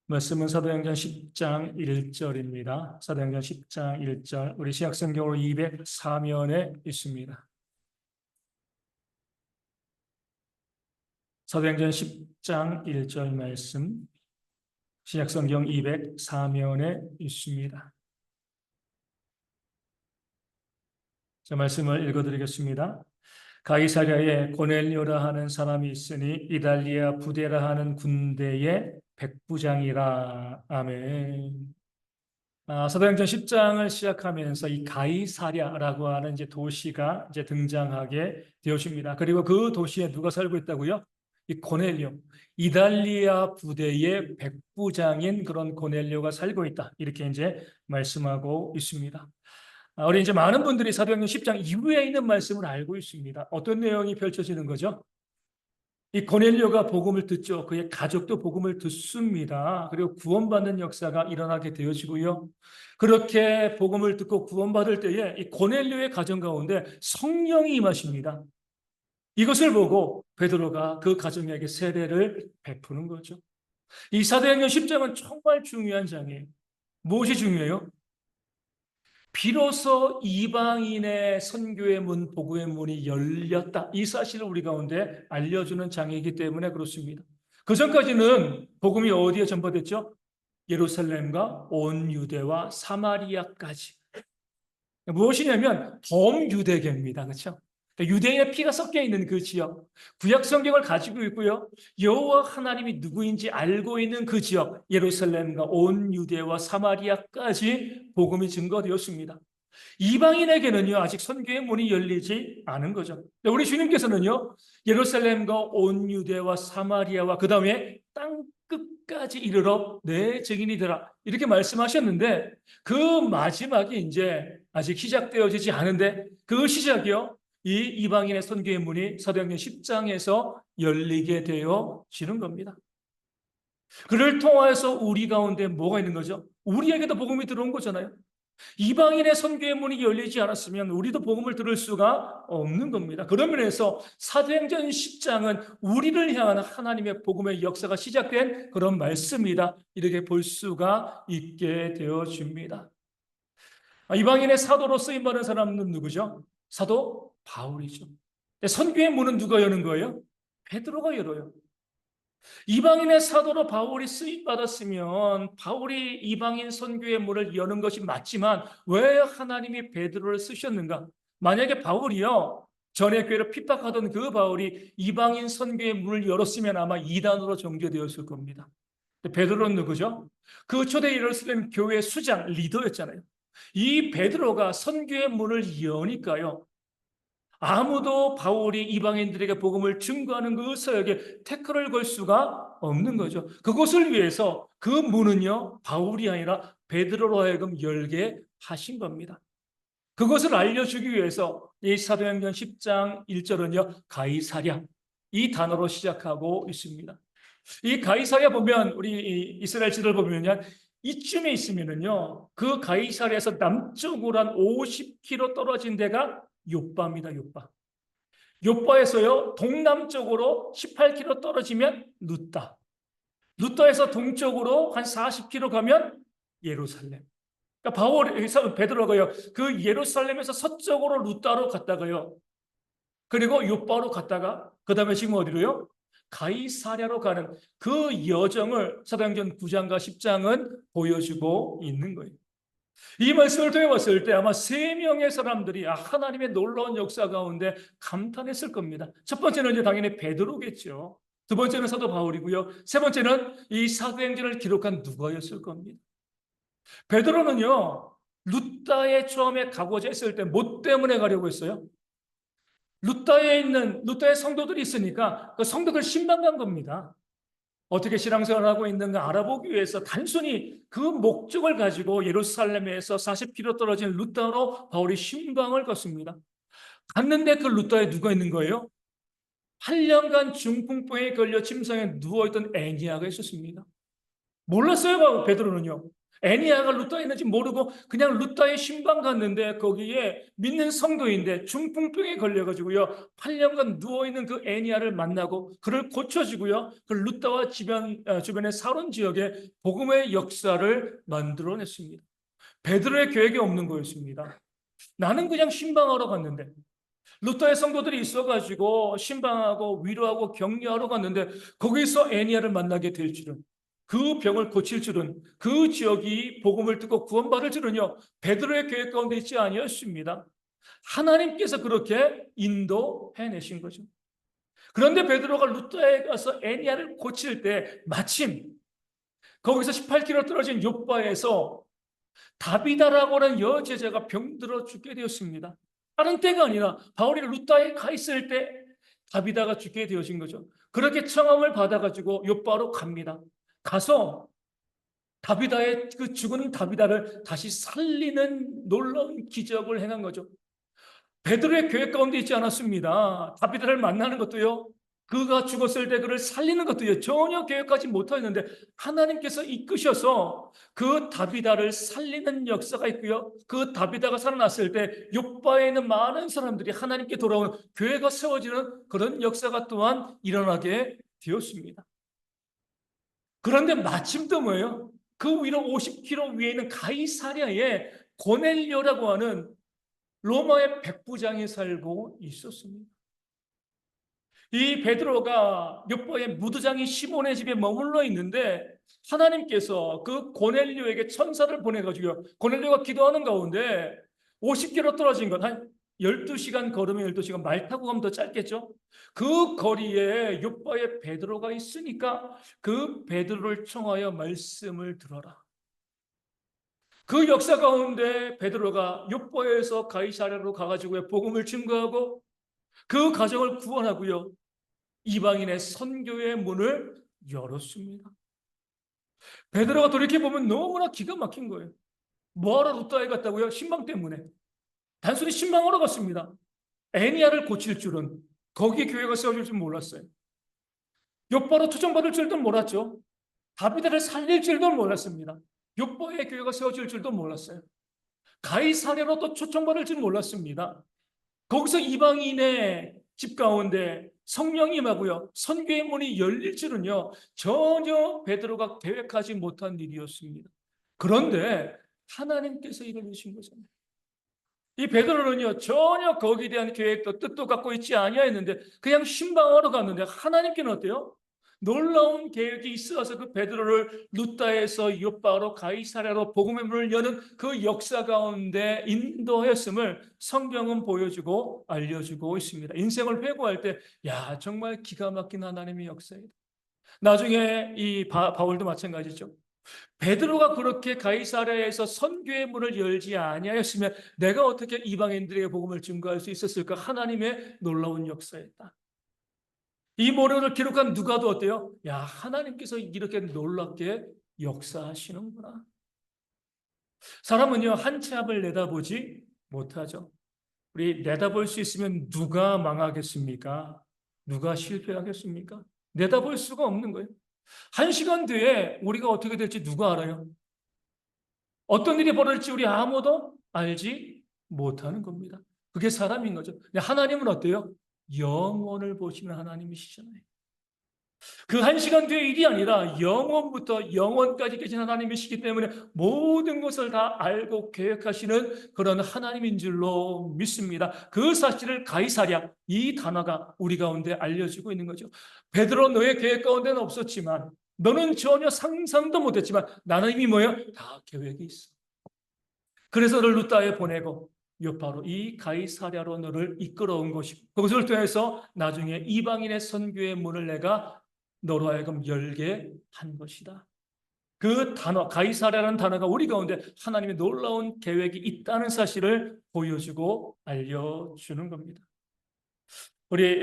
말씀은 사도행전 10장 1절입니다. 사도행전 10장 1절, 우리 신약성경으로 204면에 있습니다. 사도행전 10장 1절 말씀, 신약성경 204면에 있습니다. 자, 말씀을 읽어드리겠습니다. 가이사랴에 고넬료라 하는 사람이 있으니 이달리아 부데라 하는 군대의 백부장이라. 아멘. 사도행전 10장을 시작하면서 이 가이사랴라고 하는 이제 도시가 이제 등장하게 되었습니다. 그리고 그 도시에 누가 살고 있다고요? 이 고넬료, 이달리아 부대의 백부장인 그런 고넬료가 살고 있다. 이렇게 이제 말씀하고 있습니다. 우리 이제 많은 분들이 사도행전 10장 이후에 있는 말씀을 알고 있습니다. 어떤 내용이 펼쳐지는 거죠? 이 고넬료가 복음을 듣죠. 그의 가족도 복음을 듣습니다. 그리고 구원받는 역사가 일어나게 되어지고요. 그렇게 복음을 듣고 구원받을 때에 이 고넬료의 가정 가운데 성령이 임하십니다. 이것을 보고 베드로가 그 가정에게 세례를 베푸는 거죠. 이 사도행전 10장은 정말 중요한 장이에요. 무엇이 중요해요? 비로소 이방인의 선교의 문, 복음의 문이 열렸다. 이 사실을 우리 가운데 알려주는 장이기 때문에 그렇습니다. 그 전까지는 복음이 어디에 전파됐죠? 예루살렘과 온 유대와 사마리아까지. 무엇이냐면 범유대계입니다. 그렇죠? 유대인의 피가 섞여 있는 그 지역, 구약 성경을 가지고 있고요. 여호와 하나님이 누구인지 알고 있는 그 지역, 예루살렘과 온 유대와 사마리아까지 복음이 증거되었습니다. 이방인에게는요, 아직 선교의 문이 열리지 않은 거죠. 우리 주님께서는요, 예루살렘과 온 유대와 사마리아와 그 다음에 땅 끝까지 이르러 내 증인이 되라. 이렇게 말씀하셨는데 그 마지막이 이제 아직 시작되어지지 않은데 그 시작이요, 이 이방인의 선교의 문이 사도행전 10장에서 열리게 되어지는 겁니다. 그를 통하여서 우리 가운데 뭐가 있는 거죠? 우리에게도 복음이 들어온 거잖아요. 이방인의 선교의 문이 열리지 않았으면 우리도 복음을 들을 수가 없는 겁니다. 그런 면에서 사도행전 10장은 우리를 향한 하나님의 복음의 역사가 시작된 그런 말씀이다. 이렇게 볼 수가 있게 되어집니다. 이방인의 사도로 쓰임받은 사람은 누구죠? 사도 바울이죠. 선교의 문은 누가 여는 거예요? 베드로가 열어요. 이방인의 사도로 바울이 쓰임받았으면 바울이 이방인 선교의 문을 여는 것이 맞지만 왜 하나님이 베드로를 쓰셨는가? 만약에 바울이요, 전에 교회를 핍박하던 그 바울이 이방인 선교의 문을 열었으면 아마 이단으로 정죄되었을 겁니다. 베드로는 누구죠? 그 초대 예루살렘 교회 수장, 리더였잖아요. 이 베드로가 선교의 문을 여니까요, 아무도 바울이 이방인들에게 복음을 증거하는 그 사역에 태클을 걸 수가 없는 거죠. 그것을 위해서 그 문은요, 바울이 아니라 베드로로 하여금 열게 하신 겁니다. 그것을 알려주기 위해서 이 사도행전 10장 1절은요, 가이사랴, 이 단어로 시작하고 있습니다. 이 가이사랴 보면, 우리 이스라엘 지도를 보면요, 이쯤에 있으면은요, 그 가이사랴에서 남쪽으로 한 50km 떨어진 데가 요빠입니다. 요빠. 요빠에서요, 동남쪽으로 18km 떨어지면 루따. 루따에서 동쪽으로 한 40km 가면 예루살렘. 그러니까 베드로가요, 그 예루살렘에서 서쪽으로 루따로 갔다가요, 그리고 요빠로 갔다가 그 다음에 지금 어디로요? 가이사랴로 가는 그 여정을 사도행전 9장과 10장은 보여주고 있는 거예요. 이 말씀을 통해 봤을 때 아마 3명의 사람들이 하나님의 놀라운 역사 가운데 감탄했을 겁니다. 첫 번째는 이제 당연히 베드로겠죠. 두 번째는 사도 바울이고요. 세 번째는 이 사도행전을 기록한 누가였을 겁니다. 베드로는요, 루따에 처음에 가고자 했을 때 뭐 때문에 가려고 했어요? 루따에 성도들이 있으니까 그 성도들 신방간 겁니다. 어떻게 신앙생활을 하고 있는가 알아보기 위해서 단순히 그 목적을 가지고 예루살렘에서 40km 떨어진 루따로 바울이 신방을 갔습니다. 갔는데 그 루따에 누가 있는 거예요? 8년간 중풍병에 걸려 침상에 누워있던 애니아가 있었습니다. 몰랐어요, 베드로는요. 애니야가 루따에 있는지 모르고 그냥 루따의 신방 갔는데 거기에 믿는 성도인데 중풍병에 걸려가지고요 8년간 누워있는 그 애니야를 만나고 그를 고쳐주고요 그 루따와 주변의 사론 지역에 복음의 역사를 만들어냈습니다. 베드로의 계획이 없는 거였습니다. 나는 그냥 신방하러 갔는데 루터의 성도들이 있어가지고 신방하고 위로하고 격려하러 갔는데 거기서 애니야를 만나게 될 줄은, 그 병을 고칠 줄은, 그 지역이 복음을 듣고 구원받을 줄은요 베드로의 계획 가운데 있지 아니었습니다. 하나님께서 그렇게 인도해내신 거죠. 그런데 베드로가 루터에 가서 애니야를 고칠 때 마침 거기서 18km 떨어진 요바에서 다비다라고 하는 여제자가 병들어 죽게 되었습니다. 다른 때가 아니라 바울이 루따에 가 있을 때 다비다가 죽게 되어진 거죠. 그렇게 청함을 받아가지고 요바로 갑니다. 가서 다비다의 그 죽은 다비다를 다시 살리는 놀라운 기적을 행한 거죠. 베드로의 계획 가운데 있지 않았습니다. 다비다를 만나는 것도요. 그가 죽었을 때 그를 살리는 것도요. 전혀 계획하지 못하였는데 하나님께서 이끄셔서 그 다비다를 살리는 역사가 있고요. 그 다비다가 살아났을 때 욥바에 있는 많은 사람들이 하나님께 돌아오는 교회가 세워지는 그런 역사가 또한 일어나게 되었습니다. 그런데 마침 또 뭐예요? 그 위로 50km 위에 있는 가이사랴에 고넬료라고 하는 로마의 백부장이 살고 있었습니다. 이 베드로가 욥바의 무두장이 시몬의 집에 머물러 있는데 하나님께서 그 고넬료에게 천사를 보내가지고 고넬료가 기도하는 가운데 50km 떨어진 것, 한 12시간 걸으면 12시간, 말 타고 가면 더 짧겠죠? 그 거리에 욥바의 베드로가 있으니까 그 베드로를 청하여 말씀을 들어라. 그 역사 가운데 베드로가 욥바에서 가이사랴로 가가지고 복음을 증거하고 그 가정을 구원하고요. 이방인의 선교의 문을 열었습니다. 베드로가 돌이켜보면 너무나 기가 막힌 거예요. 뭐하러 루따에 갔다고요? 신방 때문에. 단순히 신방하러 갔습니다. 애니야를 고칠 줄은, 거기에 교회가 세워질 줄 몰랐어요. 욥바로 초청받을 줄도 몰랐죠. 다비다를 살릴 줄도 몰랐습니다. 욥바의 교회가 세워질 줄도 몰랐어요. 가이사랴로 또 초청받을 줄 몰랐습니다. 거기서 이방인의 집 가운데 성령이 임하고요 선교의 문이 열릴 줄은요 전혀 베드로가 계획하지 못한 일이었습니다. 그런데 하나님께서 이루신 거잖아요. 이 베드로는요 전혀 거기에 대한 계획도 뜻도 갖고 있지 아니하였는데 그냥 신방하러 갔는데 하나님께는 어때요? 놀라운 계획이 있어서 그 베드로를 루따에서 욥바로 가이사랴로 복음의 문을 여는 그 역사 가운데 인도했음을 성경은 보여주고 알려주고 있습니다. 인생을 회고할 때 야 정말 기가 막힌 하나님의 역사이다. 나중에 이 바울도 마찬가지죠. 베드로가 그렇게 가이사랴에서 선교의 문을 열지 아니하였으면 내가 어떻게 이방인들에게 복음을 증거할 수 있었을까? 하나님의 놀라운 역사였다. 이 모료를 기록한 누가도 어때요? 야, 하나님께서 이렇게 놀랍게 역사하시는구나. 사람은요, 한 치 앞을 내다보지 못하죠. 우리 내다볼 수 있으면 누가 망하겠습니까? 누가 실패하겠습니까? 내다볼 수가 없는 거예요. 1시간 뒤에 우리가 어떻게 될지 누가 알아요? 어떤 일이 벌어질지 우리 아무도 알지 못하는 겁니다. 그게 사람인 거죠. 근데 하나님은 어때요? 영원을 보시는 하나님이시잖아요. 그 1시간 뒤의 일이 아니라 영원부터 영원까지 계신 하나님이시기 때문에 모든 것을 다 알고 계획하시는 그런 하나님인 줄로 믿습니다. 그 사실을 가이사랴, 이 단어가 우리 가운데 알려지고 있는 거죠. 베드로 너의 계획 가운데는 없었지만 너는 전혀 상상도 못했지만 나는 이미 뭐예요? 다 계획이 있어. 그래서 너를 루따에 보내고 요파로 이 가이사랴로 너를 이끌어온 것이고 그것을 통해서 나중에 이방인의 선교의 문을 내가 너로 하여금 열게 한 것이다. 그 단어 가이사랴라는 단어가 우리 가운데 하나님의 놀라운 계획이 있다는 사실을 보여주고 알려주는 겁니다. 우리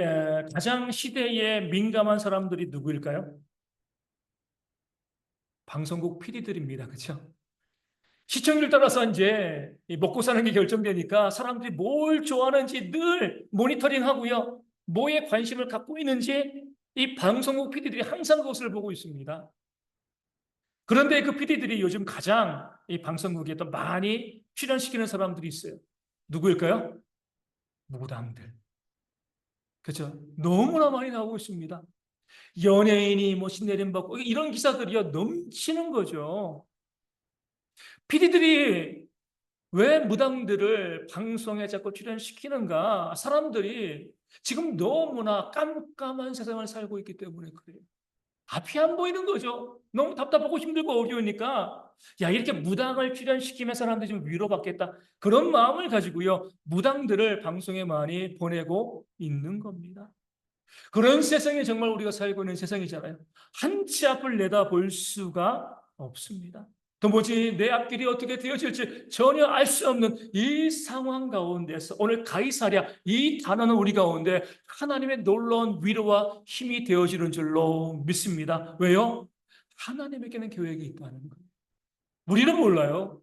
가장 시대에 민감한 사람들이 누구일까요? 방송국 PD들입니다. 그렇죠? 시청률 따라서 이제 먹고 사는 게 결정되니까 사람들이 뭘 좋아하는지 늘 모니터링 하고요. 뭐에 관심을 갖고 있는지 이 방송국 PD들이 항상 그것을 보고 있습니다. 그런데 그 PD들이 요즘 가장 이 방송국에 또 많이 출연시키는 사람들이 있어요. 누구일까요? 무당들. 그렇죠? 너무나 많이 나오고 있습니다. 연예인이 뭐 신내림받고 이런 기사들이요 넘치는 거죠. PD들이 왜 무당들을 방송에 자꾸 출연시키는가? 사람들이 지금 너무나 깜깜한 세상을 살고 있기 때문에 그래요. 앞이 안 보이는 거죠. 너무 답답하고 힘들고 어려우니까 야 이렇게 무당을 출연시키면 사람들이 좀 위로받겠다. 그런 마음을 가지고요. 무당들을 방송에 많이 보내고 있는 겁니다. 그런 세상에 정말 우리가 살고 있는 세상이잖아요. 한 치 앞을 내다볼 수가 없습니다. 도무지 내 앞길이 어떻게 되어질지 전혀 알 수 없는 이 상황 가운데서 오늘 가이사랴 이 단어는 우리 가운데 하나님의 놀라운 위로와 힘이 되어지는 줄로 믿습니다. 왜요? 하나님에게는 계획이 있다는 거예요. 우리는 몰라요.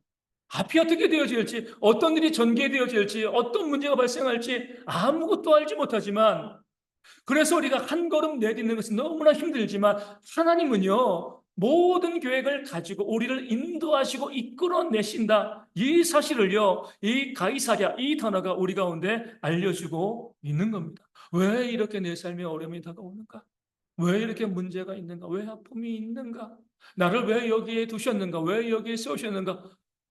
앞이 어떻게 되어질지, 어떤 일이 전개되어질지, 어떤 문제가 발생할지 아무것도 알지 못하지만 그래서 우리가 한 걸음 내딛는 것은 너무나 힘들지만 하나님은요 모든 계획을 가지고 우리를 인도하시고 이끌어내신다. 이 사실을요 이 가이사랴 이 단어가 우리 가운데 알려주고 있는 겁니다. 왜 이렇게 내 삶에 어려움이 다가오는가? 왜 이렇게 문제가 있는가? 왜 아픔이 있는가? 나를 왜 여기에 두셨는가? 왜 여기에 세우셨는가?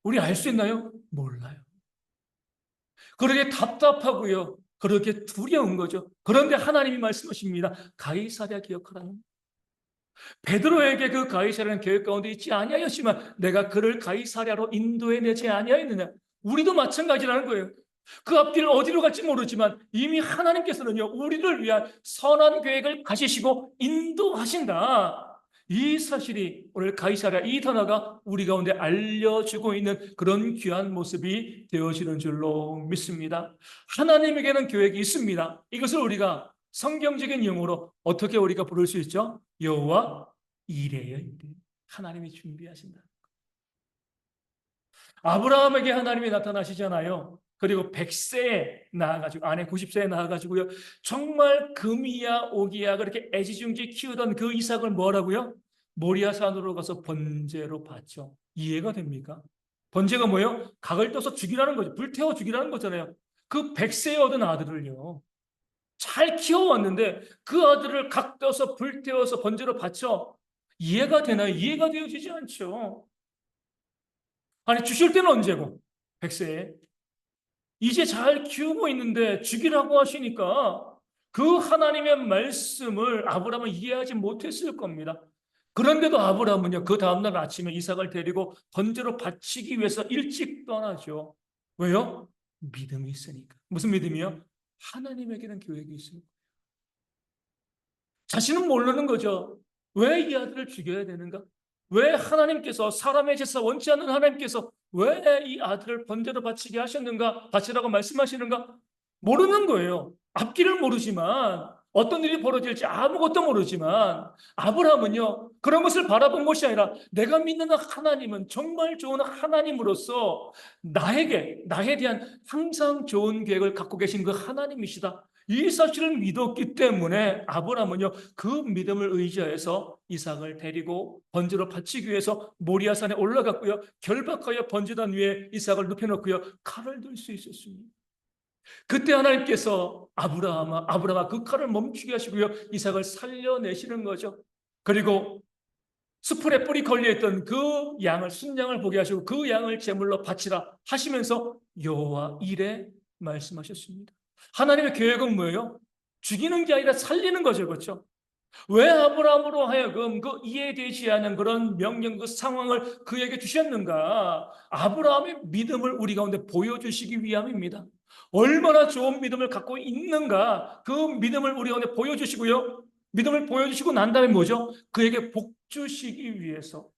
우리 알 수 있나요? 몰라요. 그렇게 답답하고요. 그렇게 두려운 거죠. 그런데 하나님이 말씀하십니다. 가이사랴 기억하라는. 베드로에게 그 가이사랴는 계획 가운데 있지 아니하였지만 내가 그를 가이사랴로 인도해내지 아니하였느냐. 우리도 마찬가지라는 거예요. 그 앞길을 어디로 갈지 모르지만 이미 하나님께서는요 우리를 위한 선한 계획을 가지시고 인도하신다. 이 사실이 오늘 가이사랴 이 단어가 우리 가운데 알려주고 있는 그런 귀한 모습이 되어지는 줄로 믿습니다. 하나님에게는 계획이 있습니다. 이것을 우리가 성경적인 용어로 어떻게 우리가 부를 수 있죠? 여호와 이레요. 하나님이 준비하신다. 아브라함에게 하나님이 나타나시잖아요. 그리고 100세에 나아가지고 아내 90세에 나아가지고요. 정말 금이야 오기야 그렇게 애지중지 키우던 그 이삭을 뭐라고요? 모리아산으로 가서 번제로 바쳐. 이해가 됩니까? 번제가 뭐예요? 각을 떠서 죽이라는 거죠. 불태워 죽이라는 거잖아요. 그 100세에 얻은 아들을요. 잘 키워왔는데 그 아들을 각 떠서 불태워서 번제로 바쳐. 이해가 되나요? 이해가 되어지지 않죠. 아니 주실 때는 언제고? 100세에. 이제 잘 키우고 있는데 죽이라고 하시니까 그 하나님의 말씀을 아브라함은 이해하지 못했을 겁니다. 그런데도 아브라함은요, 그 다음날 아침에 이삭을 데리고 번제로 바치기 위해서 일찍 떠나죠. 왜요? 믿음이 있으니까. 무슨 믿음이요? 하나님에게는 계획이 있습니다. 자신은 모르는 거죠. 왜 이 아들을 죽여야 되는가? 왜 하나님께서 사람의 제사 원치 않는 하나님께서 왜 이 아들을 번제로 바치게 하셨는가? 바치라고 말씀하시는가? 모르는 거예요. 앞길을 모르지만 어떤 일이 벌어질지 아무것도 모르지만 아브라함은요 그런 것을 바라본 것이 아니라 내가 믿는 하나님은 정말 좋은 하나님으로서 나에 대한 항상 좋은 계획을 갖고 계신 그 하나님이시다. 이 사실을 믿었기 때문에 아브라함은요 그 믿음을 의지해서 이삭을 데리고 번제로 바치기 위해서 모리아산에 올라갔고요 결박하여 번제단 위에 이삭을 눕혀놓고요 칼을 들 수 있었습니다. 그때 하나님께서 아브라함아 그 칼을 멈추게 하시고요 이삭을 살려내시는 거죠. 그리고 수풀에 뿔이 걸려있던 그 양을 순양을 보게 하시고 그 양을 제물로 바치라 하시면서 여호와 이레 말씀하셨습니다. 하나님의 계획은 뭐예요? 죽이는 게 아니라 살리는 거죠. 그렇죠? 왜 아브라함으로 하여금 그 이해되지 않은 그런 명령 그 상황을 그에게 주셨는가? 아브라함의 믿음을 우리 가운데 보여주시기 위함입니다. 얼마나 좋은 믿음을 갖고 있는가? 그 믿음을 우리 가운데 보여주시고요. 믿음을 보여주시고 난 다음에 뭐죠? 그에게 복 주시기 위해서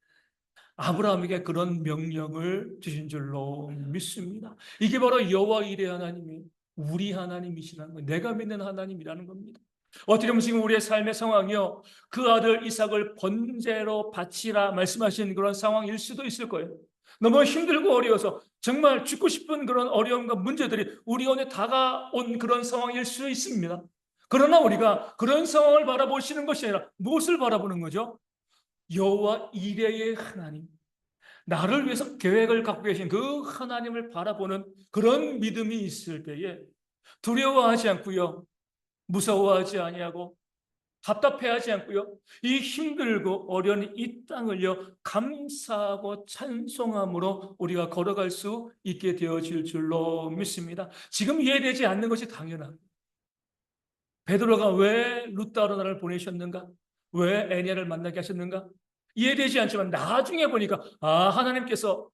아브라함에게 그런 명령을 주신 줄로 믿습니다. 이게 바로 여호와 이레 하나님이 우리 하나님이시라는 거예요. 내가 믿는 하나님이라는 겁니다. 어떻게 보면 지금 우리의 삶의 상황이요. 그 아들 이삭을 번제로 바치라 말씀하신 그런 상황일 수도 있을 거예요. 너무 힘들고 어려워서 정말 죽고 싶은 그런 어려움과 문제들이 우리 안에 다가온 그런 상황일 수 있습니다. 그러나 우리가 그런 상황을 바라보시는 것이 아니라 무엇을 바라보는 거죠? 여호와 이레의 하나님, 나를 위해서 계획을 갖고 계신 그 하나님을 바라보는 그런 믿음이 있을 때에 두려워하지 않고요, 무서워하지 아니하고 답답해하지 않고요, 이 힘들고 어려운 이 땅을요 감사하고 찬송함으로 우리가 걸어갈 수 있게 되어질 줄로 믿습니다. 지금 이해되지 않는 것이 당연합니다. 베드로가 왜 룻다로 나를 보내셨는가? 왜 애니야를 만나게 하셨는가? 이해되지 않지만 나중에 보니까 하나님께서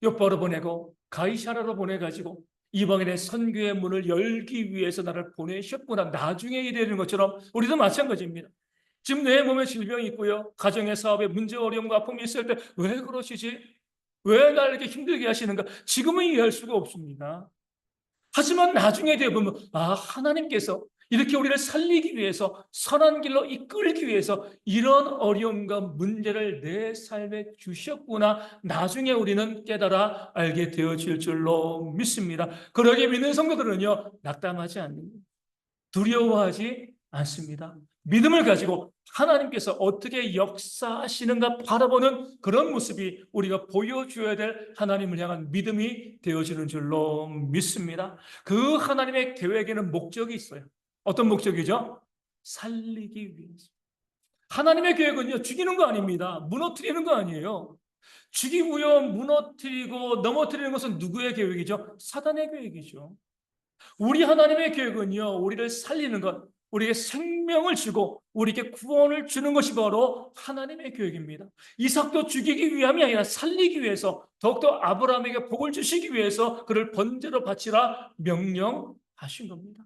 욥바로 보내고 가이사라로 보내가지고 이방인의 선교의 문을 열기 위해서 나를 보내셨구나. 나중에 이해되는 것처럼 우리도 마찬가지입니다. 지금 내 몸에 질병이 있고요, 가정의 사업에 문제, 어려움과 아픔이 있을 때 왜 그러시지? 왜 나를 이렇게 힘들게 하시는가? 지금은 이해할 수가 없습니다. 하지만 나중에 되어보면 하나님께서 이렇게 우리를 살리기 위해서, 선한 길로 이끌기 위해서 이런 어려움과 문제를 내 삶에 주셨구나, 나중에 우리는 깨달아 알게 되어질 줄로 믿습니다. 그러게 믿는 성도들은요 낙담하지 않습니다. 두려워하지 않습니다. 믿음을 가지고 하나님께서 어떻게 역사하시는가 바라보는 그런 모습이 우리가 보여줘야 될 하나님을 향한 믿음이 되어지는 줄로 믿습니다. 그 하나님의 계획에는 목적이 있어요. 어떤 목적이죠? 살리기 위해서. 하나님의 계획은요 죽이는 거 아닙니다. 무너뜨리는 거 아니에요. 죽이고요 무너뜨리고 넘어뜨리는 것은 누구의 계획이죠? 사단의 계획이죠. 우리 하나님의 계획은요 우리를 살리는 것, 우리에게 생명을 주고 우리에게 구원을 주는 것이 바로 하나님의 계획입니다. 이삭도 죽이기 위함이 아니라 살리기 위해서, 더욱더 아브라함에게 복을 주시기 위해서 그를 번제로 바치라 명령하신 겁니다.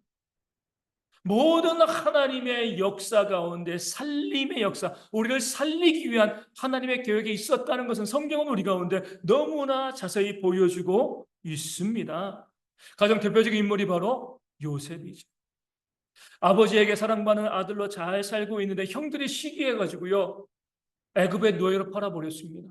모든 하나님의 역사 가운데 살림의 역사, 우리를 살리기 위한 하나님의 계획이 있었다는 것은 성경은 우리 가운데 너무나 자세히 보여주고 있습니다. 가장 대표적인 인물이 바로 요셉이죠. 아버지에게 사랑받는 아들로 잘 살고 있는데 형들이 시기해가지고요 애굽의 노예로 팔아버렸습니다.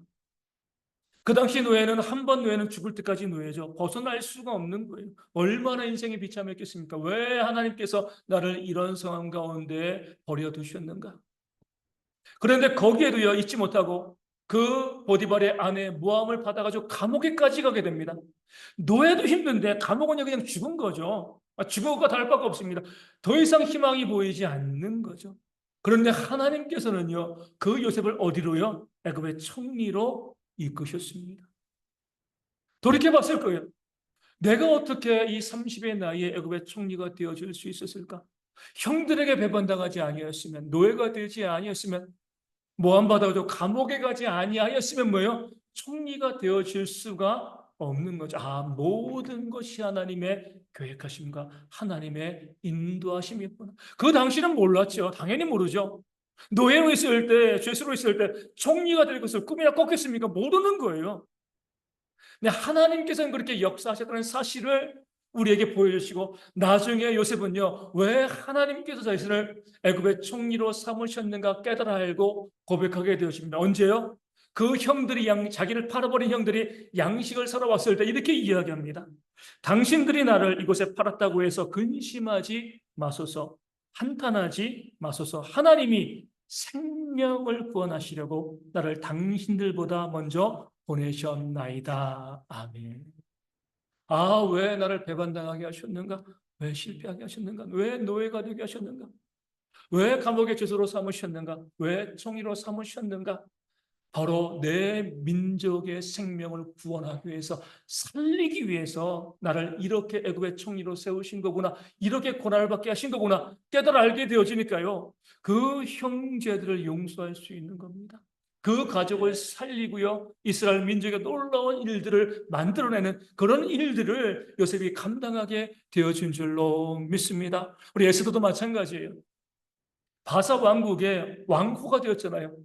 그 당시 노예는 한 번 노예는 죽을 때까지 노예죠. 벗어날 수가 없는 거예요. 얼마나 인생이 비참했겠습니까? 왜 하나님께서 나를 이런 상황 가운데 버려두셨는가? 그런데 거기에도요 잊지 못하고 그 보디발의 아내 모함을 받아가지고 감옥에까지 가게 됩니다. 노예도 힘든데 감옥은 그냥 죽은 거죠. 죽은 것과 다를 바가 없습니다. 더 이상 희망이 보이지 않는 거죠. 그런데 하나님께서는요 그 요셉을 어디로요? 애굽의 총리로 이끄셨습니다. 돌이켜봤을 거예요. 내가 어떻게 이 30의 나이에 애굽의 총리가 되어줄 수 있었을까? 형들에게 배반당하지 아니었으면, 노예가 되지 아니었으면, 모함받아도 감옥에 가지 아니하였으면 뭐예요? 총리가 되어질 수가 없는 거죠. 모든 것이 하나님의 계획하심과 하나님의 인도하심이었구나. 그 당시는 몰랐죠. 당연히 모르죠. 노예로 있을 때, 죄수로 있을 때 총리가 될 것을 꿈이나 꿨겠습니까? 모르는 거예요. 근데 하나님께서는 그렇게 역사하셨다는 사실을 우리에게 보여주시고, 나중에 요셉은요 왜 하나님께서 자신을 애굽의 총리로 삼으셨는가 깨달아 알고 고백하게 되었습니다. 언제요? 그 형들이 자기를 팔아버린 형들이 양식을 사러 왔을 때 이렇게 이야기합니다. 당신들이 나를 이곳에 팔았다고 해서 근심하지 마소서, 한탄하지 마소서. 하나님이 생명을 구원하시려고 나를 당신들보다 먼저 보내셨나이다. 아멘. 왜 나를 배반당하게 하셨는가? 왜 실패하게 하셨는가? 왜 노예가 되게 하셨는가? 왜 감옥의 죄수로 삼으셨는가? 왜 총리로 삼으셨는가? 바로 내 민족의 생명을 구원하기 위해서, 살리기 위해서 나를 이렇게 애굽의 총리로 세우신 거구나, 이렇게 고난을 받게 하신 거구나 깨달아 알게 되어지니까요 그 형제들을 용서할 수 있는 겁니다. 그 가족을 살리고요 이스라엘 민족의 놀라운 일들을 만들어내는 그런 일들을 요셉이 감당하게 되어진 줄로 믿습니다. 우리 에스더도 마찬가지예요. 바사 왕국의 왕후가 되었잖아요.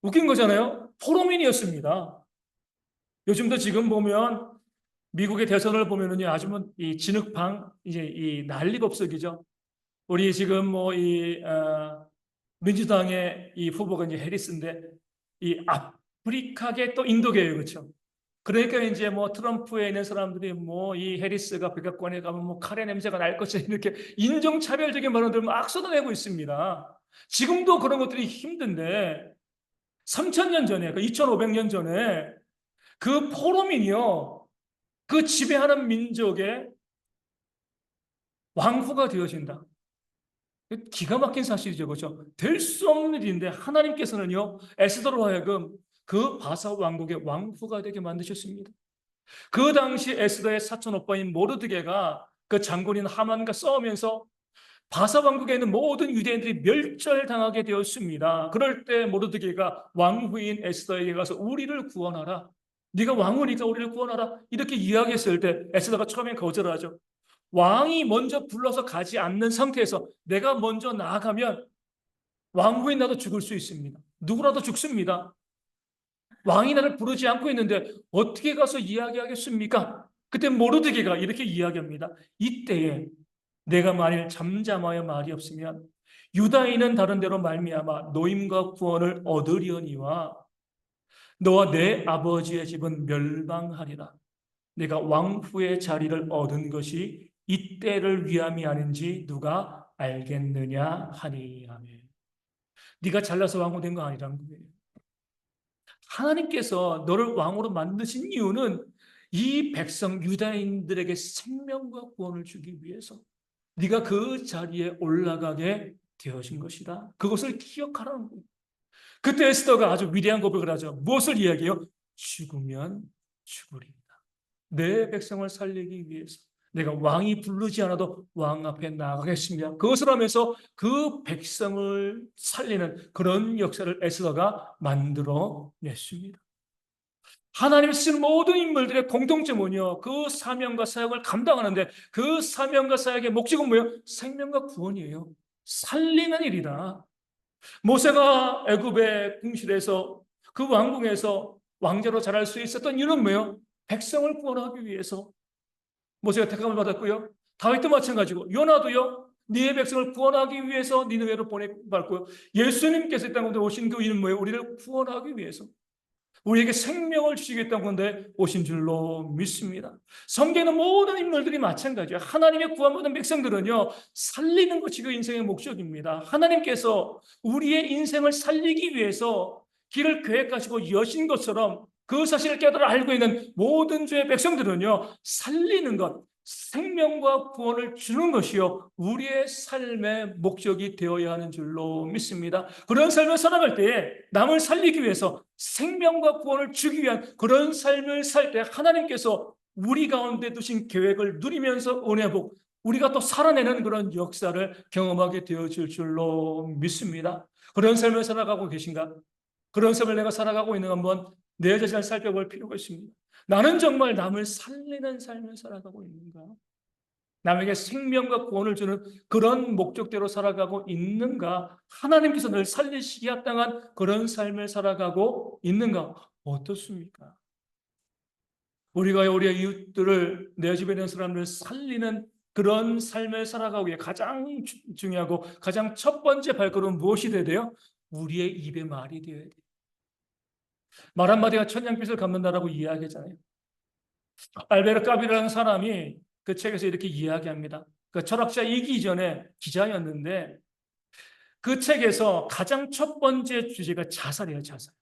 웃긴 거잖아요. 포로민이었습니다. 요즘도 지금 보면 미국의 대선을 보면은요, 아주 이 진흙방, 이제 이 난리법석이죠. 우리 지금 민주당의 이 후보가 이제 해리스인데, 이 아프리카계 또 인도계예요, 그렇죠? 그러니까 이제 트럼프에 있는 사람들이 이 해리스가 백악관에 가면 카레 냄새가 날 것처럼 이렇게 인종차별적인 발언들을 막 쏟아내고 있습니다. 지금도 그런 것들이 힘든데 3,000년 전에, 2,500년 전에 그 포로민이요, 그 지배하는 민족의 왕후가 되어진다. 기가 막힌 사실이죠. 그렇죠? 될 수 없는 일인데 하나님께서는요, 에스더로 하여금 그 바사 왕국의 왕후가 되게 만드셨습니다. 그 당시 에스더의 사촌 오빠인 모르드게가 그 장군인 하만과 싸우면서 바사 왕국에 있는 모든 유대인들이 멸절당하게 되었습니다. 그럴 때 모르드게가 왕후인 에스더에게 가서 우리를 구원하라. 네가 왕후니까 우리를 구원하라. 이렇게 이야기했을 때 에스더가 처음엔 거절하죠. 왕이 먼저 불러서 가지 않는 상태에서 내가 먼저 나아가면 왕후인 나도 죽을 수 있습니다. 누구라도 죽습니다. 왕이 나를 부르지 않고 있는데 어떻게 가서 이야기하겠습니까? 그때 모르드게가 이렇게 이야기합니다. 이때에 내가 만일 잠잠하여 말이 없으면 유다인은 다른 데로 말미암아 노임과 구원을 얻으려니와 너와 내 아버지의 집은 멸망하리라. 내가 왕후의 자리를 얻은 것이 이때를 위함이 아닌지 누가 알겠느냐 하니. 아멘. 네가 잘나서 왕후 된 거 아니라는 거예요. 하나님께서 너를 왕으로 만드신 이유는 이 백성 유다인들에게 생명과 구원을 주기 위해서 네가 그 자리에 올라가게 되어진 것이다. 그것을 기억하라는 거예요. 그때 에스더가 아주 위대한 고백을 하죠. 무엇을 이야기해요? 죽으면 죽으리이다. 내 백성을 살리기 위해서 내가 왕이 부르지 않아도 왕 앞에 나가겠습니다. 그것을 하면서 그 백성을 살리는 그런 역사를 에스더가 만들어냈습니다. 하나님이 쓰는 모든 인물들의 공통점은요, 그 사명과 사역을 감당하는데 그 사명과 사역의 목적은 뭐예요? 생명과 구원이에요. 살리는 일이다. 모세가 애굽의 궁실에서 그 왕궁에서 왕자로 자랄 수 있었던 이유는 뭐예요? 백성을 구원하기 위해서 모세가 택함을 받았고요. 다윗도 마찬가지고 요나도요. 네 백성을 구원하기 위해서 니느웨로 보내받고요. 예수님께서 이 땅에 오신 그 이유는 뭐예요? 우리를 구원하기 위해서. 우리에게 생명을 주시겠다는 건데 오신 줄로 믿습니다. 성경의 모든 인물들이 마찬가지예요. 하나님의 구원받은 백성들은요, 살리는 것이 그 인생의 목적입니다. 하나님께서 우리의 인생을 살리기 위해서 길을 계획하시고 여신 것처럼 그 사실을 깨달아 알고 있는 모든 주의 백성들은요, 살리는 것, 생명과 구원을 주는 것이요, 우리의 삶의 목적이 되어야 하는 줄로 믿습니다. 그런 삶을 살아갈 때에 남을 살리기 위해서 생명과 구원을 주기 위한 그런 삶을 살 때 하나님께서 우리 가운데 두신 계획을 누리면서 은혜복, 우리가 또 살아내는 그런 역사를 경험하게 되어질 줄로 믿습니다. 그런 삶을 살아가고 계신가? 그런 삶을 내가 살아가고 있는 한번 내 자신을 살펴볼 필요가 있습니다. 나는 정말 남을 살리는 삶을 살아가고 있는가? 남에게 생명과 구원을 주는 그런 목적대로 살아가고 있는가? 하나님께서 늘 살리시기 합당한 그런 삶을 살아가고 있는가? 어떻습니까? 우리가 우리의 이웃들을, 내 집에 있는 사람들을 살리는 그런 삶을 살아가기 위해 가장 중요하고 가장 첫 번째 발걸음은 무엇이 되어야 돼요? 우리의 입의 말이 되어야 돼요. 말 한마디가 천냥빚을 갚는다라고 이야기하잖아요. 알베르 까비라는 사람이 그 책에서 이렇게 이야기합니다. 그 철학자이기 전에 기자였는데 그 책에서 가장 첫 번째 주제가 자살이에요, 자살.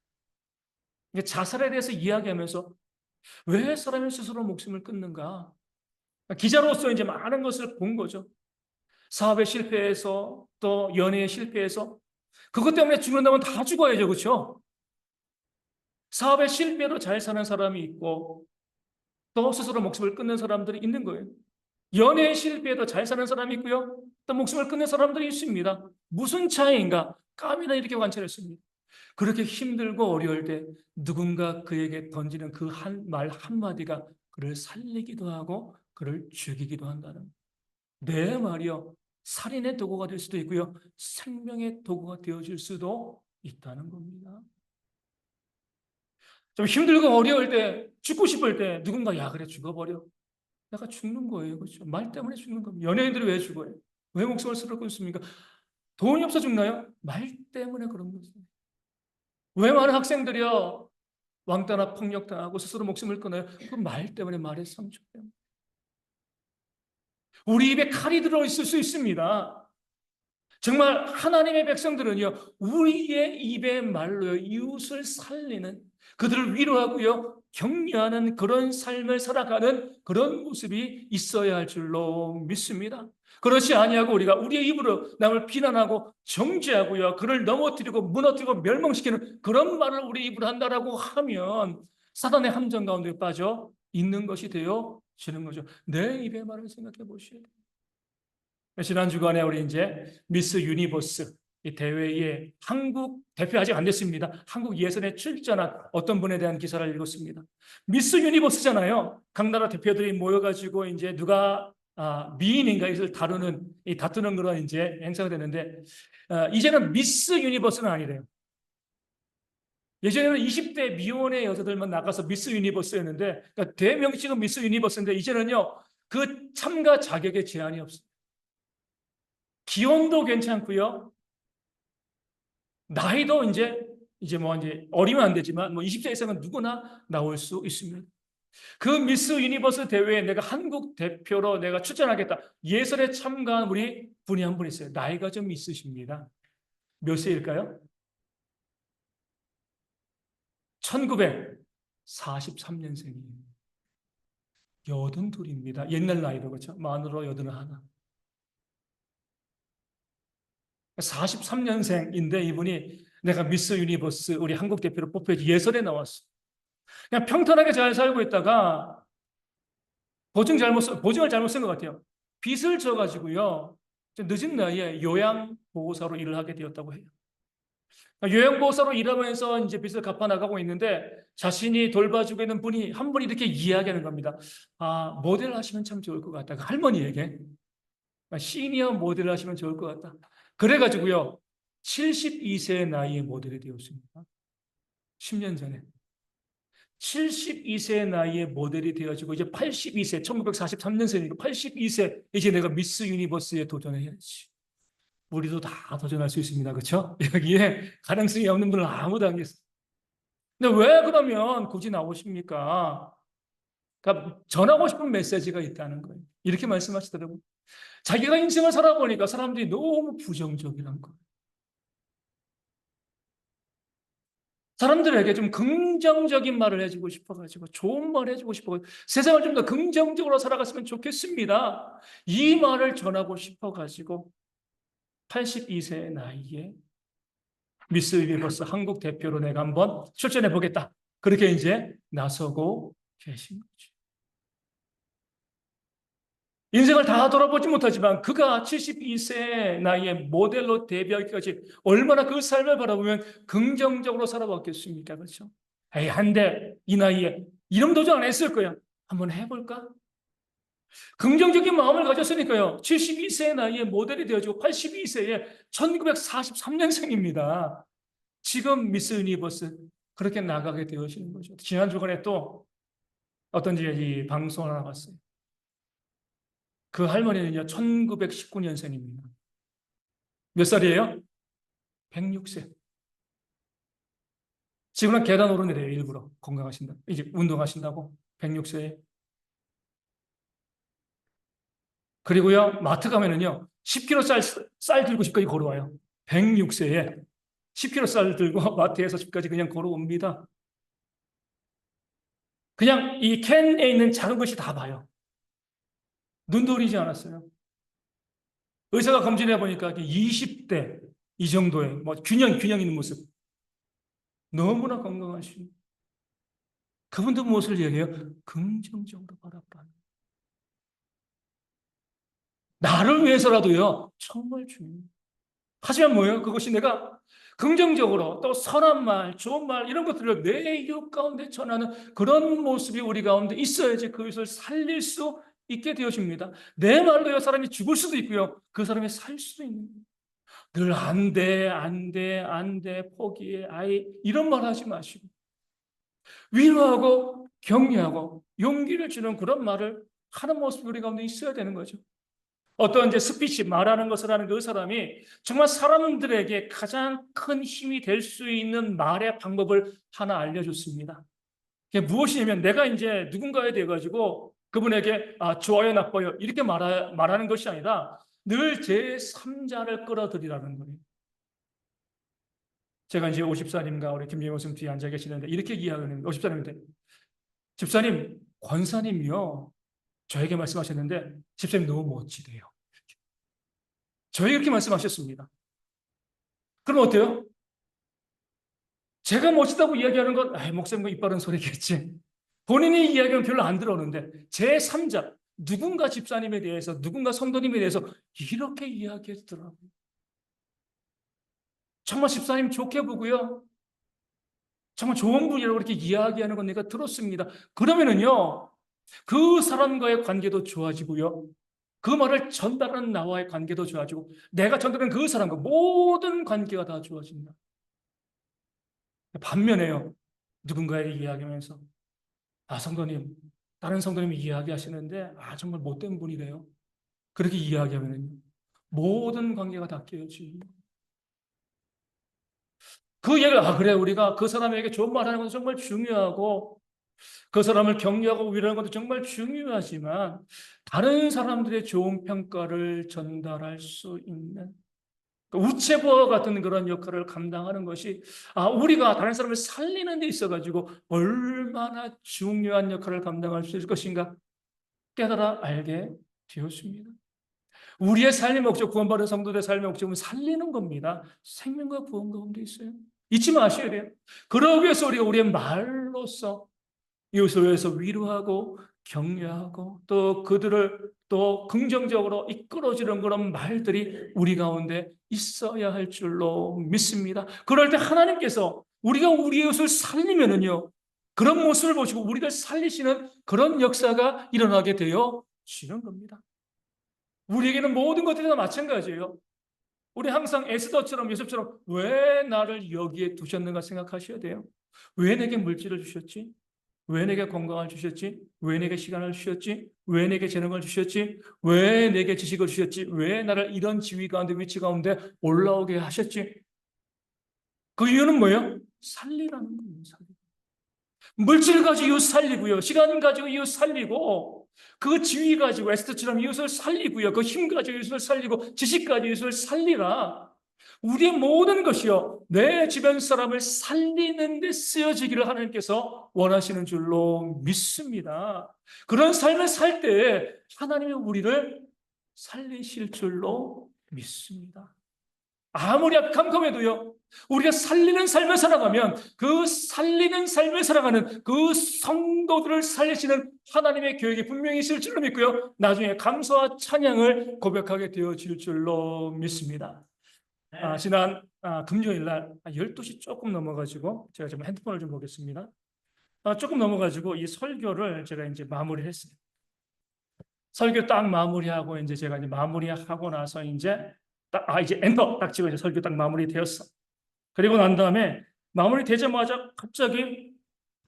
자살에 대해서 이야기하면서 왜 사람이 스스로 목숨을 끊는가? 기자로서 이제 많은 것을 본 거죠. 사업에 실패해서 또 연애에 실패해서 그것 때문에 죽는다면 다 죽어야죠, 그렇죠? 사업에 실패로 잘 사는 사람이 있고 또 스스로 목숨을 끊는 사람들이 있는 거예요. 연애에 실패해도 잘 사는 사람이 있고요. 또 목숨을 끊는 사람들이 있습니다. 무슨 차이인가? 까미는 이렇게 관찰했습니다. 그렇게 힘들고 어려울 때 누군가 그에게 던지는 그 말 한마디가 그를 살리기도 하고 그를 죽이기도 한다는, 내 말이요, 살인의 도구가 될 수도 있고요. 생명의 도구가 되어질 수도 있다는 겁니다. 좀 힘들고 어려울 때, 죽고 싶을 때 누군가 야 그래 죽어버려. 내가 죽는 거예요. 그렇죠? 말 때문에 죽는 겁니다. 연예인들이 왜 죽어요? 왜 목숨을 스스로 끊습니까? 돈이 없어 죽나요? 말 때문에 그런 거죠. 왜 많은 학생들이요 왕따나 폭력당하고 스스로 목숨을 끊어요? 그 말 때문에, 말의 상처 때문에. 우리 입에 칼이 들어있을 수 있습니다. 정말 하나님의 백성들은요, 우리의 입의 말로요, 이웃을 살리는, 그들을 위로하고요, 격려하는 그런 삶을 살아가는 그런 모습이 있어야 할 줄로 믿습니다. 그렇지 아니하고 우리가 우리의 입으로 남을 비난하고 정죄하고요, 그를 넘어뜨리고 무너뜨리고 멸망시키는 그런 말을 우리 입으로 한다라고 하면 사단의 함정 가운데 빠져 있는 것이 되어지는 거죠. 내 입의 말을 생각해 보시오. 지난 주간에 우리 이제 미스 유니버스 이 대회에 한국 대표 아직 안 됐습니다. 한국 예선에 출전한 어떤 분에 대한 기사를 읽었습니다. 미스 유니버스잖아요. 각 나라 대표들이 모여가지고 이제 누가 미인인가 이것을 다투는 그런 이제 행사가 되는데 이제는 미스 유니버스는 아니래요. 예전에는 20대 미혼의 여자들만 나가서 미스 유니버스였는데 그러니까 대명칭은 미스 유니버스인데 이제는요 그 참가 자격에 제한이 없어요. 기혼도 괜찮고요. 나이도 이제 어리면 안 되지만 20세 이상은 누구나 나올 수 있습니다. 그 미스 유니버스 대회에 내가 한국 대표로 내가 출전하겠다. 예선에 참가한 우리 분이 한 분 있어요. 나이가 좀 있으십니다. 몇 세일까요? 1943년생이에요. 82입니다. 옛날 나이로 그렇죠? 만으로 81. 43년생인데 이분이 내가 미스 유니버스 우리 한국 대표로 뽑혀서 예선에 나왔어. 그냥 평탄하게 잘 살고 있다가 보증을 잘못 쓴 것 같아요. 빚을 져가지고요. 늦은 나이에 요양보호사로 일을 하게 되었다고 해요. 요양보호사로 일하면서 이제 빚을 갚아나가고 있는데 자신이 돌봐주고 있는 분이 한 분이 이렇게 이야기하는 겁니다. 모델 하시면 참 좋을 것 같다. 그 할머니에게. 시니어 모델을 하시면 좋을 것 같다. 그래가지고요. 72세의 나이에 모델이 되었습니다. 10년 전에. 72세의 나이에 모델이 되어지고 이제 82세, 1943년생이니까 82세 이제 내가 미스 유니버스에 도전해야지. 우리도 다 도전할 수 있습니다. 그렇죠? 여기에 가능성이 없는 분은 아무도 안 계세요. 근데 왜 그러면 굳이 나오십니까? 그러니까 전하고 싶은 메시지가 있다는 거예요. 이렇게 말씀하시더라고요. 자기가 인생을 살아보니까 사람들이 너무 부정적이란 거예요. 사람들에게 좀 긍정적인 말을 해주고 싶어가지고 좋은 말 해주고 싶어가지고 세상을 좀 더 긍정적으로 살아갔으면 좋겠습니다. 이 말을 전하고 싶어가지고 82세의 나이에 미스 유니버스 한국 대표로 내가 한번 출전해 보겠다. 그렇게 이제 나서고 계신 거죠. 인생을 다 돌아보지 못하지만 그가 72세 나이에 모델로 데뷔하기까지 얼마나 그 삶을 바라보면 긍정적으로 살아왔겠습니까? 그렇죠? 에이, 한데 이 나이에 이름 도전 안 했을 거야. 한번 해볼까? 긍정적인 마음을 가졌으니까요. 72세 나이에 모델이 되어지고 82세에 1943년생입니다. 지금 미스 유니버스 그렇게 나가게 되어지는 거죠. 지난 주간에 또 어떤 이 방송을 하나 봤어요. 그 할머니는요, 1919년생입니다. 몇 살이에요? 106세. 지금은 계단 오르내려요, 일부러. 건강하신다. 이제 운동하신다고. 106세에. 그리고요, 마트 가면은요, 10kg 쌀 들고 집까지 걸어와요. 106세에 10kg 쌀 들고 마트에서 집까지 그냥 걸어옵니다. 그냥 이 캔에 있는 작은 것이 다 봐요. 눈도 어리지 않았어요. 의사가 검진해 보니까 20대 이 정도의 균형 있는 모습. 너무나 건강하신. 그분도 무엇을 얘기해요? 긍정적으로 바라보라는. 나를 위해서라도요, 정말 중요해요. 하지만 뭐예요? 그것이 내가 긍정적으로 또 선한 말, 좋은 말 이런 것들을 내 이웃 가운데 전하는 그런 모습이 우리 가운데 있어야지 그것을 살릴 수 있게 되어집니다. 내 말로요 사람이 죽을 수도 있고요. 그 사람이 살 수도 있는 거예요. 늘 안 돼, 안 돼, 안 돼, 포기해, 아이 이런 말 하지 마시고 위로하고 격려하고 용기를 주는 그런 말을 하는 모습이 우리 가운데 있어야 되는 거죠. 어떤 이제 스피치 말하는 것을 하는 그 사람이 정말 사람들에게 가장 큰 힘이 될 수 있는 말의 방법을 하나 알려줬습니다. 그게 무엇이냐면 내가 이제 누군가에 대해 가지고 그분에게 좋아요 나빠요 이렇게 말하는 것이 아니라 늘 제3자를 끌어들이라는 거예요. 제가 이제 50사님과 우리 김재호 선 뒤에 앉아 계시는데 이렇게 이야기하는 50사님인데, 집사님, 권사님이요, 저에게 말씀하셨는데 집사님 너무 멋지대요. 저에게 이렇게 말씀하셨습니다. 그럼 어때요? 제가 멋지다고 이야기하는 건 목사님 그 입 바른 소리겠지. 본인이 이야기하면 별로 안 들어오는데 제3자, 누군가 집사님에 대해서, 누군가 성도님에 대해서 이렇게 이야기했더라고요. 정말 집사님 좋게 보고요, 정말 좋은 분이라고 그렇게 이야기하는 건 내가 들었습니다. 그러면은요, 그 사람과의 관계도 좋아지고요, 그 말을 전달하는 나와의 관계도 좋아지고, 내가 전달하는 그 사람과 모든 관계가 다 좋아진다. 반면에요, 누군가에게 이야기하면서 성도님, 다른 성도님이 이야기하시는데 정말 못된 분이래요. 그렇게 이야기하면 모든 관계가 다 깨어지. 그 이야기를 그래, 우리가 그 사람에게 좋은 말 하는 것도 정말 중요하고 그 사람을 격려하고 위로하는 것도 정말 중요하지만, 다른 사람들의 좋은 평가를 전달할 수 있는 우체부와 같은 그런 역할을 감당하는 것이 우리가 다른 사람을 살리는 데 있어가지고 얼마나 중요한 역할을 감당할 수 있을 것인가 깨달아 알게 되었습니다. 우리의 삶의 목적, 구원받은 성도들의 삶의 목적은 살리는 겁니다. 생명과 구원 가운데 있어요. 잊지 마셔야 돼요. 그러기 위해서 우리가 우리의 말로서 이웃을 위해서 위로하고 격려하고 또 그들을 또 긍정적으로 이끌어주는 그런 말들이 우리 가운데 있어야 할 줄로 믿습니다. 그럴 때 하나님께서 우리가 우리 이웃을 살리면은요, 그런 모습을 보시고 우리를 살리시는 그런 역사가 일어나게 되어지는 겁니다. 우리에게는 모든 것들이 다 마찬가지예요. 우리 항상 에스더처럼 요셉처럼 왜 나를 여기에 두셨는가 생각하셔야 돼요. 왜 내게 물질을 주셨지? 왜 내게 건강을 주셨지? 왜 내게 시간을 주셨지? 왜 내게 재능을 주셨지? 왜 내게 지식을 주셨지? 왜 나를 이런 지위 가운데, 위치 가운데 올라오게 하셨지? 그 이유는 뭐예요? 살리라는 거예요. 물질 가지고 이웃 살리고요, 시간 가지고 이웃 살리고, 그 지위 가지고 에스더처럼 이웃을 살리고요, 그 힘 가지고 이웃을 살리고, 지식 가지고 이웃을 살리라. 우리의 모든 것이요, 내 주변 사람을 살리는 데 쓰여지기를 하나님께서 원하시는 줄로 믿습니다. 그런 삶을 살 때 하나님이 우리를 살리실 줄로 믿습니다. 아무리 캄캄해도요, 우리가 살리는 삶을 살아가면 그 살리는 삶을 살아가는 그 성도들을 살리시는 하나님의 계획이 분명히 있을 줄로 믿고요, 나중에 감사와 찬양을 고백하게 되어질 줄로 믿습니다. 지난 금요일 날 12시 조금 넘어가지고 제가 지금 핸드폰을 좀 보겠습니다. 조금 넘어가지고 이 설교를 제가 이제 마무리를 했어요. 설교 딱 마무리하고 이제 제가 이제 마무리하고 나서 이제 이제 엔터 딱 치고 이제 설교 딱 마무리되었어. 그리고 난 다음에 마무리되자마자 갑자기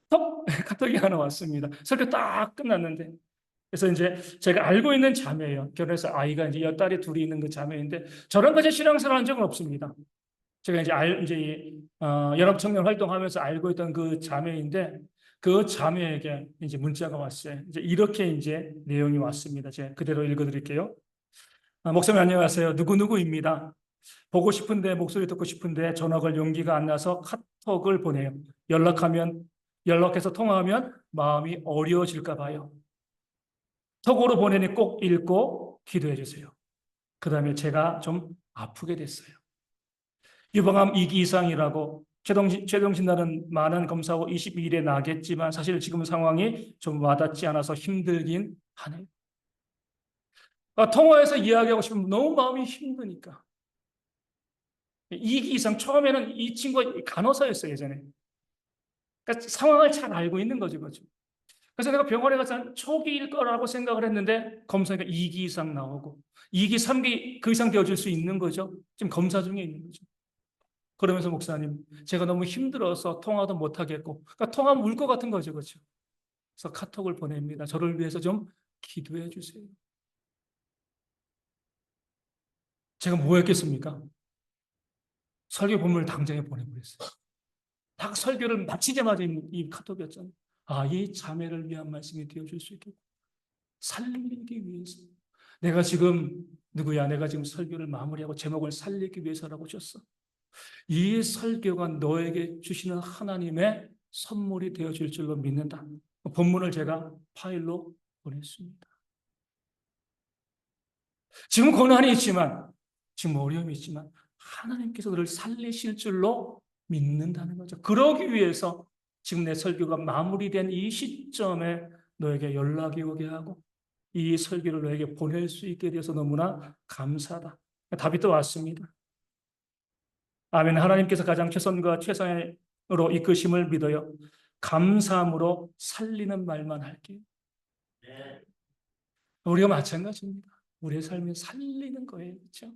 톡 카톡이 하나 왔습니다. 설교 딱 끝났는데. 그래서 이제 제가 알고 있는 자매예요. 결혼해서 아이가 이제 딸이 둘이 있는 그 자매인데 저랑 같이 신앙생활 한 적은 없습니다. 제가 이제 연합 청년 활동하면서 알고 있던 그 자매인데, 그 자매에게 이제 문자가 왔어요. 이제 이렇게 이제 내용이 왔습니다. 제가 그대로 읽어드릴게요. 목사님 안녕하세요. 누구누구입니다. 보고 싶은데 목소리 듣고 싶은데 전화 걸 용기가 안 나서 카톡을 보내요. 연락해서 통화하면 마음이 어려워질까 봐요. 톡으로 보내니 꼭 읽고 기도해 주세요. 그 다음에 제가 좀 아프게 됐어요. 유방암 2기 이상이라고 최종 진단은 많은 검사 후 22일에 나겠지만 사실 지금 상황이 좀 와닿지 않아서 힘들긴 하네요. 통화해서 이야기하고 싶으면 너무 마음이 힘드니까. 2기 이상, 처음에는 이 친구가 간호사였어요, 예전에. 그러니까 상황을 잘 알고 있는 거죠, 그죠? 그래서 내가 병원에 가서 한 초기일 거라고 생각을 했는데 검사가 2기 이상 나오고 2기, 3기 그 이상 되어질 수 있는 거죠. 지금 검사 중에 있는 거죠. 그러면서 목사님, 제가 너무 힘들어서 통화도 못 하겠고, 그러니까 통화하면 울 것 같은 거죠, 그렇죠? 그래서 카톡을 보냅니다. 저를 위해서 좀 기도해 주세요. 제가 뭐 했겠습니까? 설교 본문을 당장에 보내버렸어요. 딱 설교를 마치자마자 이 카톡이었잖아요. 이 자매를 위한 말씀이 되어줄 수 있겠고, 살리기 위해서, 내가 지금 누구야? 내가 지금 설교를 마무리하고 제목을 살리기 위해서라고 줬어. 이 설교가 너에게 주시는 하나님의 선물이 되어질 줄로 믿는다. 본문을 제가 파일로 보냈습니다. 지금 고난이 있지만, 지금 어려움이 있지만 하나님께서 너를 살리실 줄로 믿는다는 거죠. 그러기 위해서 지금 내 설교가 마무리된 이 시점에 너에게 연락이 오게 하고 이 설교를 너에게 보낼 수 있게 되어서 너무나 감사하다. 답이 또 왔습니다. 아멘. 하나님께서 가장 최선과 최선으로 이끄심을 믿어요. 감사함으로 살리는 말만 할게요. 우리가 마찬가지입니다. 우리의 삶을 살리는 거예요. 그렇죠?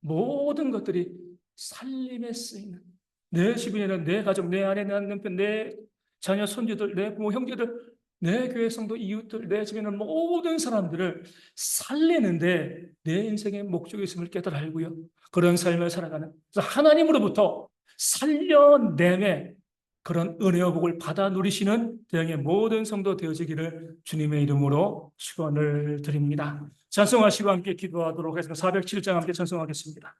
모든 것들이 살림에 쓰이는, 내 주변에는 내 가족, 내 아내, 내 남편, 내 자녀, 손주들, 내 부모, 형제들, 내 교회 성도, 이웃들, 내 주변의 모든 사람들을 살리는데 내 인생의 목적이 있음을 깨달아 알고요. 그런 삶을 살아가는, 그래서 하나님으로부터 살려냄의 그런 은혜와 복을 받아 누리시는 대형의 모든 성도 되어지기를 주님의 이름으로 축원을 드립니다. 찬송하시고 함께 기도하도록 하겠습니다. 407장 함께 찬송하겠습니다.